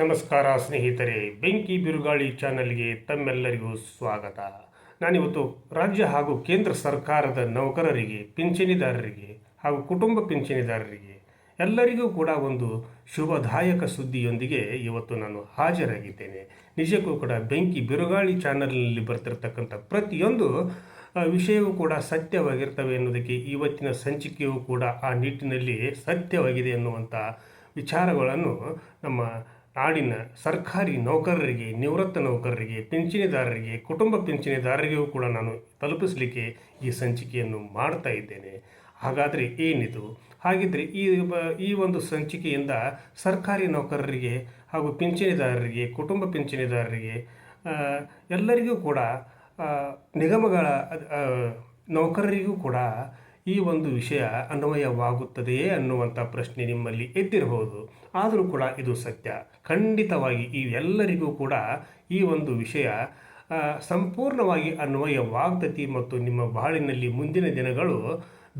ನಮಸ್ಕಾರ ಸ್ನೇಹಿತರೆ, ಬೆಂಕಿ ಬಿರುಗಾಳಿ ಚಾನಲ್ಗೆ ತಮ್ಮೆಲ್ಲರಿಗೂ ಸ್ವಾಗತ. ನಾನಿವತ್ತು ರಾಜ್ಯ ಹಾಗೂ ಕೇಂದ್ರ ಸರ್ಕಾರದ ನೌಕರರಿಗೆ, ಪಿಂಚಣಿದಾರರಿಗೆ ಹಾಗೂ ಕುಟುಂಬ ಪಿಂಚಣಿದಾರರಿಗೆ ಎಲ್ಲರಿಗೂ ಕೂಡ ಒಂದು ಶುಭದಾಯಕ ಸುದ್ದಿಯೊಂದಿಗೆ ಇವತ್ತು ನಾನು ಹಾಜರಾಗಿದ್ದೇನೆ. ನಿಜಕ್ಕೂ ಕೂಡ ಬೆಂಕಿ ಬಿರುಗಾಳಿ ಚಾನಲ್ನಲ್ಲಿ ಬರ್ತಿರ್ತಕ್ಕಂಥ ಪ್ರತಿಯೊಂದು ವಿಷಯವೂ ಕೂಡ ಸತ್ಯವಾಗಿರ್ತವೆ ಎನ್ನುವುದಕ್ಕೆ ಇವತ್ತಿನ ಸಂಚಿಕೆಯೂ ಕೂಡ ಆ ನಿಟ್ಟಿನಲ್ಲಿ ಸತ್ಯವಾಗಿದೆ ಎನ್ನುವಂಥ ವಿಚಾರಗಳನ್ನು ನಮ್ಮ ನಾಡಿನ ಸರ್ಕಾರಿ ನೌಕರರಿಗೆ, ನಿವೃತ್ತ ನೌಕರರಿಗೆ, ಪಿಂಚಣಿದಾರರಿಗೆ, ಕುಟುಂಬ ಪಿಂಚಣಿದಾರರಿಗೂ ಕೂಡ ನಾನು ತಲುಪಿಸಲಿಕ್ಕೆ ಈ ಸಂಚಿಕೆಯನ್ನು ಮಾಡ್ತಾ ಇದ್ದೇನೆ. ಹಾಗಾದರೆ ಏನಿದು? ಹಾಗಿದ್ದರೆ ಈ ಒಂದು ಸಂಚಿಕೆಯಿಂದ ಸರ್ಕಾರಿ ನೌಕರರಿಗೆ ಹಾಗೂ ಪಿಂಚಣಿದಾರರಿಗೆ, ಕುಟುಂಬ ಪಿಂಚಣಿದಾರರಿಗೆ ಎಲ್ಲರಿಗೂ ಕೂಡ ನಿಗಮಗಳ ನೌಕರರಿಗೂ ಕೂಡ ಈ ಒಂದು ವಿಷಯ ಅನ್ವಯವಾಗುತ್ತದೆಯೇ ಅನ್ನುವಂಥ ಪ್ರಶ್ನೆ ನಿಮ್ಮಲ್ಲಿ ಎದ್ದಿರಬಹುದು. ಆದರೂ ಕೂಡ ಇದು ಸತ್ಯ. ಖಂಡಿತವಾಗಿ ಈ ಎಲ್ಲರಿಗೂ ಕೂಡ ಈ ಒಂದು ವಿಷಯ ಸಂಪೂರ್ಣವಾಗಿ ಅನ್ವಯವಾಗ್ತತಿ ಮತ್ತು ನಿಮ್ಮ ಬಾಳಿನಲ್ಲಿ ಮುಂದಿನ ದಿನಗಳು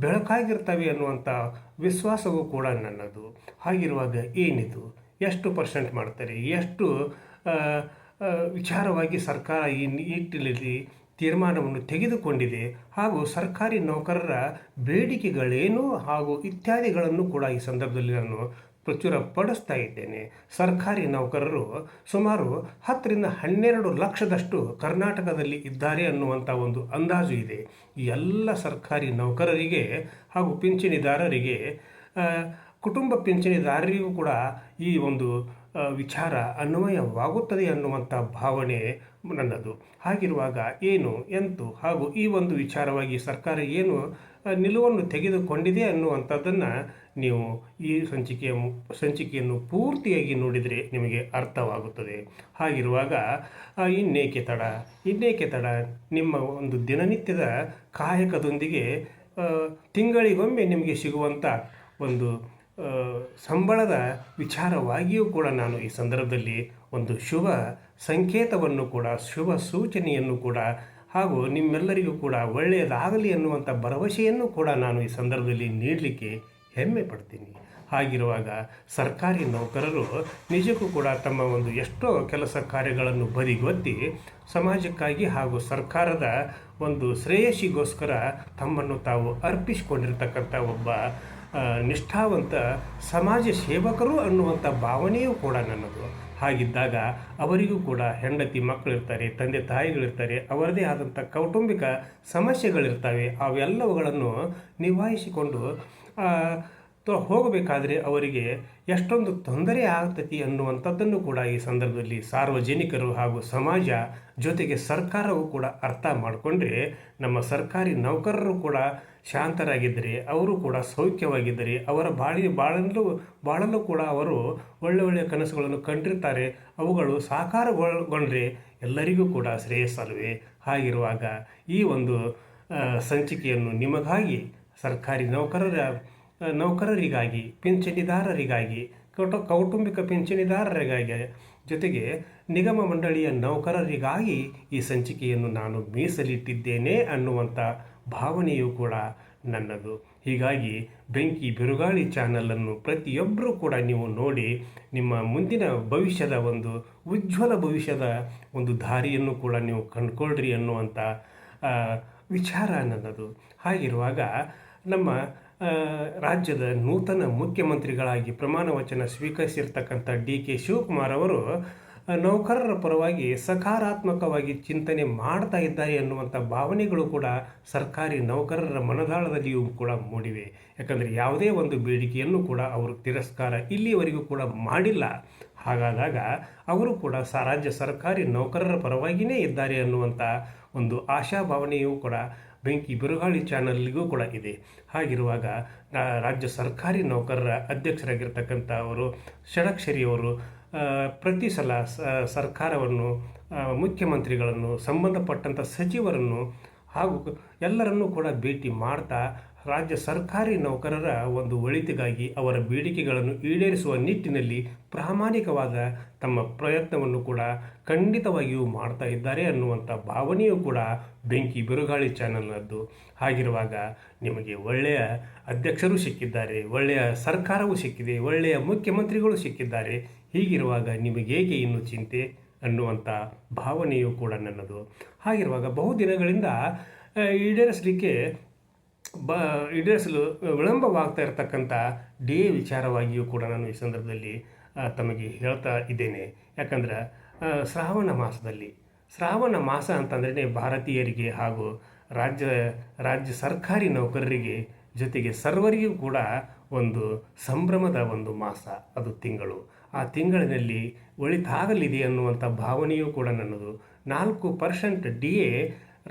ಬೆಳಕಾಗಿರ್ತವೆ ಅನ್ನುವಂಥ ವಿಶ್ವಾಸವೂ ಕೂಡ ನನ್ನದು. ಹಾಗಿರುವಾಗ ಏನಿದು? ಎಷ್ಟು ಪರ್ಸೆಂಟ್ ಮಾಡ್ತಾರೆ? ಎಷ್ಟು ವಿಚಾರವಾಗಿ ಸರ್ಕಾರ ಈ ನಿಟ್ಟಿನಲ್ಲಿ ತೀರ್ಮಾನವನ್ನು ತೆಗೆದುಕೊಂಡಿದೆ ಹಾಗೂ ಸರ್ಕಾರಿ ನೌಕರರ ಬೇಡಿಕೆಗಳೇನು ಹಾಗೂ ಇತ್ಯಾದಿಗಳನ್ನು ಕೂಡ ಈ ಸಂದರ್ಭದಲ್ಲಿ ನಾನು ಪ್ರಚುರಪಡಿಸ್ತಾ ಇದ್ದೇನೆ. ಸರ್ಕಾರಿ ನೌಕರರು ಸುಮಾರು 10-12 ಲಕ್ಷದಷ್ಟು ಕರ್ನಾಟಕದಲ್ಲಿ ಇದ್ದಾರೆ ಅನ್ನುವಂಥ ಒಂದು ಅಂದಾಜು ಇದೆ. ಈ ಎಲ್ಲ ಸರ್ಕಾರಿ ನೌಕರರಿಗೆ ಹಾಗೂ ಪಿಂಚಣಿದಾರರಿಗೆ, ಕುಟುಂಬ ಪಿಂಚಣಿದಾರರಿಗೂ ಕೂಡ ಈ ಒಂದು ವಿಚಾರ ಅನ್ವಯವಾಗುತ್ತದೆ ಅನ್ನುವಂಥ ಭಾವನೆ ನನ್ನದು. ಹಾಗಿರುವಾಗ ಏನು ಎಂತು ಹಾಗೂ ಈ ಒಂದು ವಿಚಾರವಾಗಿ ಸರ್ಕಾರ ಏನು ನಿಲುವನ್ನು ತೆಗೆದುಕೊಂಡಿದೆ ಅನ್ನುವಂಥದ್ದನ್ನು ನೀವು ಈ ಸಂಚಿಕೆಯನ್ನು ಪೂರ್ತಿಯಾಗಿ ನೋಡಿದರೆ ನಿಮಗೆ ಅರ್ಥವಾಗುತ್ತದೆ. ಹಾಗಿರುವಾಗ ಇನ್ನೇಕೆ ತಡ ನಿಮ್ಮ ಒಂದು ದಿನನಿತ್ಯದ ಕಾಯಕದೊಂದಿಗೆ ತಿಂಗಳಿಗೊಮ್ಮೆ ನಿಮಗೆ ಸಿಗುವಂಥ ಒಂದು ಸಂಬಳದ ವಿಚಾರವಾಗಿಯೂ ಕೂಡ ನಾನು ಈ ಸಂದರ್ಭದಲ್ಲಿ ಒಂದು ಶುಭ ಸಂಕೇತವನ್ನು ಕೂಡ, ಶುಭ ಸೂಚನೆಯನ್ನು ಕೂಡ ಹಾಗೂ ನಿಮ್ಮೆಲ್ಲರಿಗೂ ಕೂಡ ಒಳ್ಳೆಯದಾಗಲಿ ಅನ್ನುವಂಥ ಭರವಸೆಯನ್ನು ಕೂಡ ನಾನು ಈ ಸಂದರ್ಭದಲ್ಲಿ ನೀಡಲಿಕ್ಕೆ ಹೆಮ್ಮೆ ಪಡ್ತೀನಿ. ಹಾಗಿರುವಾಗ ಸರ್ಕಾರಿ ನೌಕರರು ನಿಜಕ್ಕೂ ಕೂಡ ತಮ್ಮ ಒಂದು ಎಷ್ಟೋ ಕೆಲಸ ಕಾರ್ಯಗಳನ್ನು ಬದಿಗೊತ್ತಿ ಸಮಾಜಕ್ಕಾಗಿ ಹಾಗೂ ಸರ್ಕಾರದ ಒಂದು ಶ್ರೇಯಸ್ಸಿಗೋಸ್ಕರ ತಮ್ಮನ್ನು ತಾವು ಅರ್ಪಿಸಿಕೊಂಡಿರ್ತಕ್ಕಂಥ ಒಬ್ಬ ನಿಷ್ಠಾವಂತ ಸಮಾಜ ಸೇವಕರು ಅನ್ನುವಂಥ ಭಾವನೆಯೂ ಕೂಡ ನನ್ನದು. ಹಾಗಿದ್ದಾಗ ಅವರಿಗೂ ಕೂಡ ಹೆಂಡತಿ ಮಕ್ಕಳಿರ್ತಾರೆ, ತಂದೆ ತಾಯಿಗಳಿರ್ತಾರೆ, ಅವರದೇ ಆದಂಥ ಕೌಟುಂಬಿಕ ಸಮಸ್ಯೆಗಳಿರ್ತವೆ. ಅವೆಲ್ಲವುಗಳನ್ನು ನಿಭಾಯಿಸಿಕೊಂಡು ಹೋಗಬೇಕಾದ್ರೆ ಅವರಿಗೆ ಎಷ್ಟೊಂದು ತೊಂದರೆ ಆಗ್ತತಿ ಅನ್ನುವಂಥದ್ದನ್ನು ಕೂಡ ಈ ಸಂದರ್ಭದಲ್ಲಿ ಸಾರ್ವಜನಿಕರು ಹಾಗೂ ಸಮಾಜ ಜೊತೆಗೆ ಸರ್ಕಾರವು ಕೂಡ ಅರ್ಥ ಮಾಡಿಕೊಂಡ್ರೆ ನಮ್ಮ ಸರ್ಕಾರಿ ನೌಕರರು ಕೂಡ ಶಾಂತರಾಗಿದ್ದರೆ, ಅವರು ಕೂಡ ಸೌಖ್ಯವಾಗಿದ್ದರೆ, ಅವರ ಬಾಳಲು ಕೂಡ ಅವರು ಒಳ್ಳೆಯ ಕನಸುಗಳನ್ನು ಕಂಡಿರ್ತಾರೆ. ಅವುಗಳು ಸಾಕಾರಗೊಂಡ್ರೆ ಎಲ್ಲರಿಗೂ ಕೂಡ ಶ್ರೇಯಸ್ಸಲ್ವೇ? ಹಾಗಿರುವಾಗ ಈ ಒಂದು ಸಂಚಿಕೆಯನ್ನು ನಿಮಗಾಗಿ, ಸರ್ಕಾರಿ ನೌಕರರಿಗಾಗಿ, ಪಿಂಚಣಿದಾರರಿಗಾಗಿ, ಕೌಟುಂಬಿಕ ಪಿಂಚಣಿದಾರರಿಗಾಗಿ, ಜೊತೆಗೆ ನಿಗಮ ಮಂಡಳಿಯ ನೌಕರರಿಗಾಗಿ ಈ ಸಂಚಿಕೆಯನ್ನು ನಾನು ಮೀಸಲಿಟ್ಟಿದ್ದೇನೆ ಅನ್ನುವಂಥ ಭಾವನೆಯೂ ಕೂಡ ನನ್ನದು. ಹೀಗಾಗಿ ಬೆಂಕಿ ಬಿರುಗಾಳಿ ಚಾನಲನ್ನು ಪ್ರತಿಯೊಬ್ಬರೂ ಕೂಡ ನೀವು ನೋಡಿ ನಿಮ್ಮ ಮುಂದಿನ ಭವಿಷ್ಯದ ಒಂದು ಉಜ್ವಲ ಭವಿಷ್ಯದ ಒಂದು ದಾರಿಯನ್ನು ಕೂಡ ನೀವು ಕಂಡುಕೊಳ್ಳ್ರಿ ಅನ್ನುವಂಥ ವಿಚಾರ ನನ್ನದು. ಹಾಗಿರುವಾಗ ನಮ್ಮ ರಾಜ್ಯದ ನೂತನ ಮುಖ್ಯಮಂತ್ರಿಗಳಾಗಿ ಪ್ರಮಾಣ ವಚನ ಸ್ವೀಕರಿಸಿರ್ತಕ್ಕಂಥ ಡಿ.ಕೆ. ಶಿವಕುಮಾರ್ ಅವರು ನೌಕರರ ಪರವಾಗಿ ಸಕಾರಾತ್ಮಕವಾಗಿ ಚಿಂತನೆ ಮಾಡ್ತಾ ಇದ್ದಾರೆ ಎನ್ನುವಂಥ ಭಾವನೆಗಳು ಕೂಡ ಸರ್ಕಾರಿ ನೌಕರರ ಮನದಾಳದಲ್ಲಿಯೂ ಕೂಡ ಮೂಡಿವೆ. ಯಾಕಂದರೆ ಯಾವುದೇ ಒಂದು ಬೇಡಿಕೆಯನ್ನು ಕೂಡ ಅವರು ತಿರಸ್ಕಾರ ಇಲ್ಲಿಯವರೆಗೂ ಕೂಡ ಮಾಡಿಲ್ಲ. ಹಾಗಾದಾಗ ಅವರು ಕೂಡ ರಾಜ್ಯ ಸರ್ಕಾರಿ ನೌಕರರ ಪರವಾಗಿಯೇ ಇದ್ದಾರೆ ಅನ್ನುವಂಥ ಒಂದು ಆಶಾಭಾವನೆಯೂ ಕೂಡ ಬೆಂಕಿ ಬಿರುಗಾಳಿ ಚಾನಲ್ಗೂ ಕೂಡ ಇದೆ. ಹಾಗಿರುವಾಗ ರಾಜ್ಯ ಸರ್ಕಾರಿ ನೌಕರರ ಅಧ್ಯಕ್ಷರಾಗಿರ್ತಕ್ಕಂಥ ಅವರು ಷಡಕ್ಷರಿಯವರು ಪ್ರತಿ ಸಲ ಸರ್ಕಾರವನ್ನು, ಮುಖ್ಯಮಂತ್ರಿಗಳನ್ನು, ಸಂಬಂಧಪಟ್ಟಂಥ ಸಚಿವರನ್ನು ಹಾಗೂ ಎಲ್ಲರನ್ನೂ ಕೂಡ ಭೇಟಿ ಮಾಡ್ತಾ ರಾಜ್ಯ ಸರ್ಕಾರಿ ನೌಕರರ ಒಂದು ಒಳಿತಿಗಾಗಿ ಅವರ ಬೇಡಿಕೆಗಳನ್ನು ಈಡೇರಿಸುವ ನಿಟ್ಟಿನಲ್ಲಿ ಪ್ರಾಮಾಣಿಕವಾದ ತಮ್ಮ ಪ್ರಯತ್ನವನ್ನು ಕೂಡ ಖಂಡಿತವಾಗಿಯೂ ಮಾಡ್ತಾ ಇದ್ದಾರೆ ಅನ್ನುವಂಥ ಭಾವನೆಯೂ ಕೂಡ ಬೆಂಕಿ ಬಿರುಗಾಳಿ ಚಾನಲ್ನದ್ದು. ಹಾಗಿರುವಾಗ ನಿಮಗೆ ಒಳ್ಳೆಯ ಅಧ್ಯಕ್ಷರು ಸಿಕ್ಕಿದ್ದಾರೆ, ಒಳ್ಳೆಯ ಸರ್ಕಾರವೂ ಸಿಕ್ಕಿದೆ, ಒಳ್ಳೆಯ ಮುಖ್ಯಮಂತ್ರಿಗಳು ಸಿಕ್ಕಿದ್ದಾರೆ. ಹೀಗಿರುವಾಗ ನಿಮಗೇಕೆ ಇನ್ನೂ ಚಿಂತೆ ಅನ್ನುವಂಥ ಭಾವನೆಯೂ ಕೂಡ ನನ್ನದು. ಹಾಗಿರುವಾಗ ಬಹುದಿನಗಳಿಂದ ಈಡೇರಿಸಲಿಕ್ಕೆ ಈಡೇರಿಸಲು ವಿಳಂಬವಾಗ್ತಾ ಇರತಕ್ಕಂಥ ಡಿ ಎ ವಿಚಾರವಾಗಿಯೂ ಕೂಡ ನಾನು ಈ ಸಂದರ್ಭದಲ್ಲಿ ತಮಗೆ ಹೇಳ್ತಾ ಇದ್ದೇನೆ. ಯಾಕಂದ್ರೆ ಶ್ರಾವಣ ಮಾಸ ಅಂತಂದ್ರೆ ಭಾರತೀಯರಿಗೆ ಹಾಗೂ ರಾಜ್ಯ ಸರ್ಕಾರಿ ನೌಕರರಿಗೆ ಜೊತೆಗೆ ಸರ್ವರಿಗೂ ಕೂಡ ಒಂದು ಸಂಭ್ರಮದ ಒಂದು ಮಾಸ, ಅದು ತಿಂಗಳು. ಆ ತಿಂಗಳಿನಲ್ಲಿ ಒಳಿತಾಗಲಿದೆ ಅನ್ನುವಂಥ ಭಾವನೆಯೂ ಕೂಡ ನನ್ನದು. 4% ಡಿ ಎ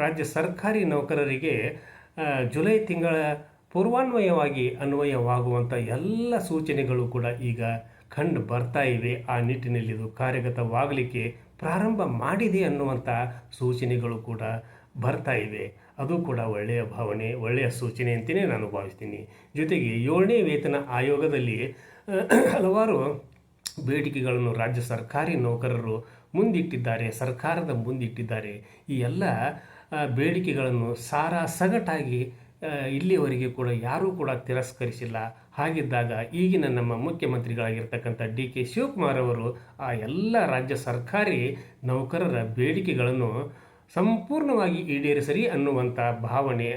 ರಾಜ್ಯ ಸರ್ಕಾರಿ ನೌಕರರಿಗೆ ಜುಲೈ ತಿಂಗಳ ಪೂರ್ವಾನ್ವಯವಾಗಿ ಅನ್ವಯವಾಗುವಂಥ ಎಲ್ಲ ಸೂಚನೆಗಳು ಕೂಡ ಈಗ ಕಂಡು ಬರ್ತಾ ಇವೆ. ಆ ನಿಟ್ಟಿನಲ್ಲಿ ಇದು ಕಾರ್ಯಗತವಾಗಲಿಕ್ಕೆ ಪ್ರಾರಂಭ ಮಾಡಿದೆ ಅನ್ನುವಂಥ ಸೂಚನೆಗಳು ಕೂಡ ಬರ್ತಾ ಇವೆ. ಅದು ಕೂಡ ಒಳ್ಳೆಯ ಭಾವನೆ, ಒಳ್ಳೆಯ ಸೂಚನೆ ಅಂತಲೇ ನಾನು ಭಾವಿಸ್ತೀನಿ. ಜೊತೆಗೆ 7ನೇ ವೇತನ ಆಯೋಗದಲ್ಲಿ ಹಲವಾರು ಬೇಡಿಕೆಗಳನ್ನು ರಾಜ್ಯ ಸರ್ಕಾರಿ ನೌಕರರು ಮುಂದಿಟ್ಟಿದ್ದಾರೆ, ಸರ್ಕಾರದ ಮುಂದಿಟ್ಟಿದ್ದಾರೆ. ಈ ಎಲ್ಲ ಬೇಡಿಕೆಗಳನ್ನು ಸಗಟಾಗಿ ಇಲ್ಲಿಯವರೆಗೆ ಕೂಡ ಯಾರೂ ಕೂಡ ತಿರಸ್ಕರಿಸಿಲ್ಲ. ಹಾಗಿದ್ದಾಗ ಈಗಿನ ನಮ್ಮ ಮುಖ್ಯಮಂತ್ರಿಗಳಾಗಿರ್ತಕ್ಕಂಥ ಡಿ ಕೆ ಶಿವಕುಮಾರ್ ಅವರು ಆ ಎಲ್ಲ ರಾಜ್ಯ ಸರ್ಕಾರಿ ನೌಕರರ ಬೇಡಿಕೆಗಳನ್ನು ಸಂಪೂರ್ಣವಾಗಿ ಈಡೇರಿಸಲಿ ಅನ್ನುವಂಥ ಭಾವನೆ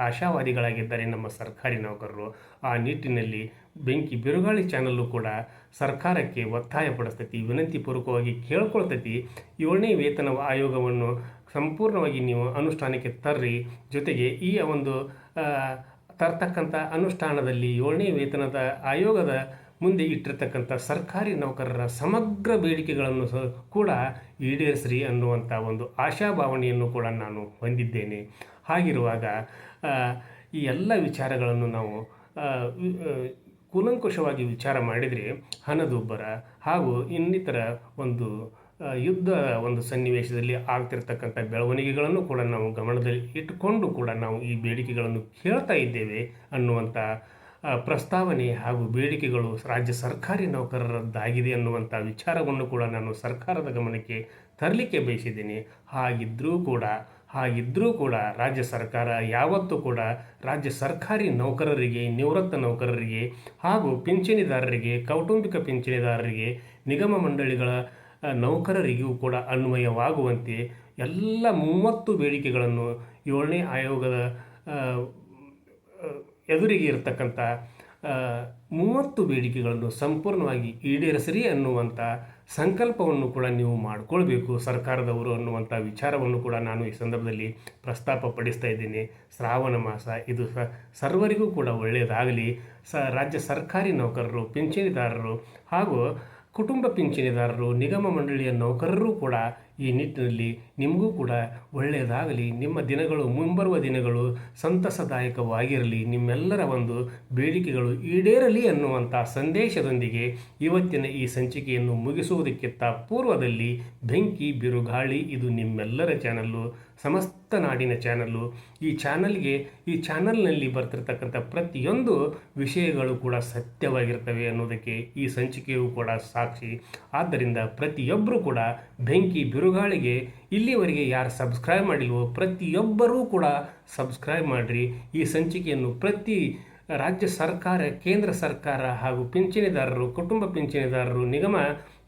ಆಶಾವಾದಿಗಳಾಗಿದ್ದಾರೆ ನಮ್ಮ ಸರ್ಕಾರಿ ನೌಕರರು. ಆ ನಿಟ್ಟಿನಲ್ಲಿ ಬೆಂಕಿ ಬಿರುಗಾಳಿ ಚಾನಲ್ಲು ಕೂಡ ಸರ್ಕಾರಕ್ಕೆ ಒತ್ತಾಯಪಡಿಸ್ತೈತಿ, ವಿನಂತಿಪೂರ್ವಕವಾಗಿ ಕೇಳ್ಕೊಳ್ತೈತಿ. 7ನೇ ವೇತನ ಆಯೋಗವನ್ನು ಸಂಪೂರ್ಣವಾಗಿ ನೀವು ಅನುಷ್ಠಾನಕ್ಕೆ ತರ್ರಿ. ಜೊತೆಗೆ ಈ ಒಂದು ತರ್ತಕ್ಕಂಥ ಅನುಷ್ಠಾನದಲ್ಲಿ 7ನೇ ವೇತನದ ಆಯೋಗದ ಮುಂದೆ ಇಟ್ಟಿರ್ತಕ್ಕಂಥ ಸರ್ಕಾರಿ ನೌಕರರ ಸಮಗ್ರ ಬೇಡಿಕೆಗಳನ್ನು ಕೂಡ ಈಡೇರಿಸ್ರಿ ಅನ್ನುವಂಥ ಒಂದು ಆಶಾಭಾವನೆಯನ್ನು ಕೂಡ ನಾನು ಹೊಂದಿದ್ದೇನೆ. ಹಾಗಿರುವಾಗ ಈ ಎಲ್ಲ ವಿಚಾರಗಳನ್ನು ನಾವು ಕೂಲಂಕುಷವಾಗಿ ವಿಚಾರ ಮಾಡಿದರೆ ಹಣದುಬ್ಬರ ಹಾಗೂ ಇನ್ನಿತರ ಒಂದು ಯುದ್ಧ ಒಂದು ಸನ್ನಿವೇಶದಲ್ಲಿ ಆಗ್ತಿರ್ತಕ್ಕಂಥ ಬೆಳವಣಿಗೆಗಳನ್ನು ಕೂಡ ನಾವು ಗಮನದಲ್ಲಿ ಇಟ್ಟುಕೊಂಡು ಕೂಡ ನಾವು ಈ ಬೇಡಿಕೆಗಳನ್ನು ಕೇಳ್ತಾ ಇದ್ದೇವೆ ಅನ್ನುವಂಥ ಪ್ರಸ್ತಾವನೆ ಹಾಗೂ ಬೇಡಿಕೆಗಳು ರಾಜ್ಯ ಸರ್ಕಾರಿ ನೌಕರರದ್ದಾಗಿದೆ ಅನ್ನುವಂಥ ವಿಚಾರವನ್ನು ಕೂಡ ನಾನು ಸರ್ಕಾರದ ಗಮನಕ್ಕೆ ತರಲಿಕ್ಕೆ ಬಯಸಿದ್ದೇನೆ. ಹಾಗಿದ್ದರೂ ಕೂಡ ರಾಜ್ಯ ಸರ್ಕಾರ ಯಾವತ್ತೂ ಕೂಡ ರಾಜ್ಯ ಸರ್ಕಾರಿ ನೌಕರರಿಗೆ, ನಿವೃತ್ತ ನೌಕರರಿಗೆ ಹಾಗೂ ಪಿಂಚಣಿದಾರರಿಗೆ, ಕೌಟುಂಬಿಕ ಪಿಂಚಣಿದಾರರಿಗೆ, ನಿಗಮ ಮಂಡಳಿಗಳ ನೌಕರರಿಗೂ ಕೂಡ ಅನ್ವಯವಾಗುವಂತೆ ಎಲ್ಲ 30 ಬೇಡಿಕೆಗಳನ್ನು 7ನೇ ಆಯೋಗದ ಎದುರಿಗೆ ಇರತಕ್ಕಂಥ 30 ಬೇಡಿಕೆಗಳನ್ನು ಸಂಪೂರ್ಣವಾಗಿ ಈಡೇರಿಸಿರಿ ಅನ್ನುವಂಥ ಸಂಕಲ್ಪವನ್ನು ಕೂಡ ನೀವು ಮಾಡಿಕೊಳ್ಬೇಕು ಸರ್ಕಾರದವರು ಅನ್ನುವಂಥ ವಿಚಾರವನ್ನು ಕೂಡ ನಾನು ಈ ಸಂದರ್ಭದಲ್ಲಿ ಪ್ರಸ್ತಾಪಪಡಿಸ್ತಾ ಇದ್ದೇನೆ. ಶ್ರಾವಣ ಮಾಸ ಇದು ಸರ್ವರಿಗೂ ಕೂಡ ಒಳ್ಳೆಯದಾಗಲಿ. ರಾಜ್ಯ ಸರ್ಕಾರಿ ನೌಕರರು, ಪಿಂಚಣಿದಾರರು ಹಾಗೂ ಕುಟುಂಬ ಪಿಂಚಣಿದಾರರು, ನಿಗಮ ಮಂಡಳಿಯ ನೌಕರರು ಕೂಡ ಈ ನಿಟ್ಟಿನಲ್ಲಿ ನಿಮಗೂ ಕೂಡ ಒಳ್ಳೆಯದಾಗಲಿ. ನಿಮ್ಮ ದಿನಗಳು, ಮುಂಬರುವ ದಿನಗಳು ಸಂತಸದಾಯಕವಾಗಿರಲಿ. ನಿಮ್ಮೆಲ್ಲರ ಒಂದು ಬೇಡಿಕೆಗಳು ಈಡೇರಲಿ ಅನ್ನುವಂಥ ಸಂದೇಶದೊಂದಿಗೆ ಇವತ್ತಿನ ಈ ಸಂಚಿಕೆಯನ್ನು ಮುಗಿಸುವುದಕ್ಕಿಂತ ಪೂರ್ವದಲ್ಲಿ ಬೆಂಕಿ ಬಿರುಗಾಳಿ ಇದು ನಿಮ್ಮೆಲ್ಲರ ಚಾನಲ್ಲು, ಸಮಸ್ತ ನಾಡಿನ ಚಾನಲ್ಲು. ಈ ಚಾನಲ್ನಲ್ಲಿ ಬರ್ತಿರ್ತಕ್ಕಂಥ ಪ್ರತಿಯೊಂದು ವಿಷಯಗಳು ಕೂಡ ಸತ್ಯವಾಗಿರ್ತವೆ ಅನ್ನೋದಕ್ಕೆ ಈ ಸಂಚಿಕೆಯೂ ಕೂಡ ಸಾಕ್ಷಿ. ಆದ್ದರಿಂದ ಪ್ರತಿಯೊಬ್ಬರೂ ಕೂಡ ಬೆಂಕಿ ಬಿರುಗಾಳಿಗೆ ಇಲ್ಲಿವರೆಗೆ ಯಾರು ಸಬ್ಸ್ಕ್ರೈಬ್ ಮಾಡಿಲ್ವೋ ಪ್ರತಿಯೊಬ್ಬರೂ ಕೂಡ ಸಬ್ಸ್ಕ್ರೈಬ್ ಮಾಡಿರಿ. ಈ ಸಂಚಿಕೆಯನ್ನು ಪ್ರತಿ ರಾಜ್ಯ ಸರ್ಕಾರ, ಕೇಂದ್ರ ಸರ್ಕಾರ ಹಾಗೂ ಪಿಂಚಣಿದಾರರು, ಕುಟುಂಬ ಪಿಂಚಣಿದಾರರು, ನಿಗಮ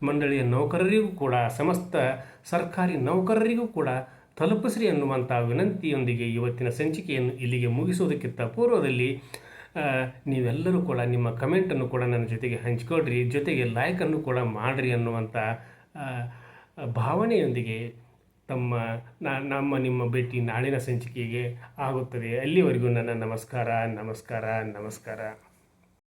ಮಂಡಳಿಯ ನೌಕರರಿಗೂ ಕೂಡ, ಸಮಸ್ತ ಸರ್ಕಾರಿ ನೌಕರರಿಗೂ ಕೂಡ ತಲುಪಿಸ್ರಿ ಅನ್ನುವಂಥ ವಿನಂತಿಯೊಂದಿಗೆ ಇವತ್ತಿನ ಸಂಚಿಕೆಯನ್ನು ಇಲ್ಲಿಗೆ ಮುಗಿಸುವುದಕ್ಕಿಂತ ಪೂರ್ವದಲ್ಲಿ ನೀವೆಲ್ಲರೂ ಕೂಡ ನಿಮ್ಮ ಕಮೆಂಟನ್ನು ಕೂಡ ನನ್ನ ಜೊತೆಗೆ ಹಂಚಿಕೊಳ್ರಿ. ಜೊತೆಗೆ ಲೈಕನ್ನು ಕೂಡ ಮಾಡಿರಿ ಅನ್ನುವಂಥ ಭಾವನೆಯೊಂದಿಗೆ ನಿಮ್ಮ ಭೇಟಿ ನಾಳಿನ ಸಂಚಿಕೆಗೆ ಆಗುತ್ತದೆ. ಅಲ್ಲಿವರೆಗೂ ನನ್ನ ನಮಸ್ಕಾರ.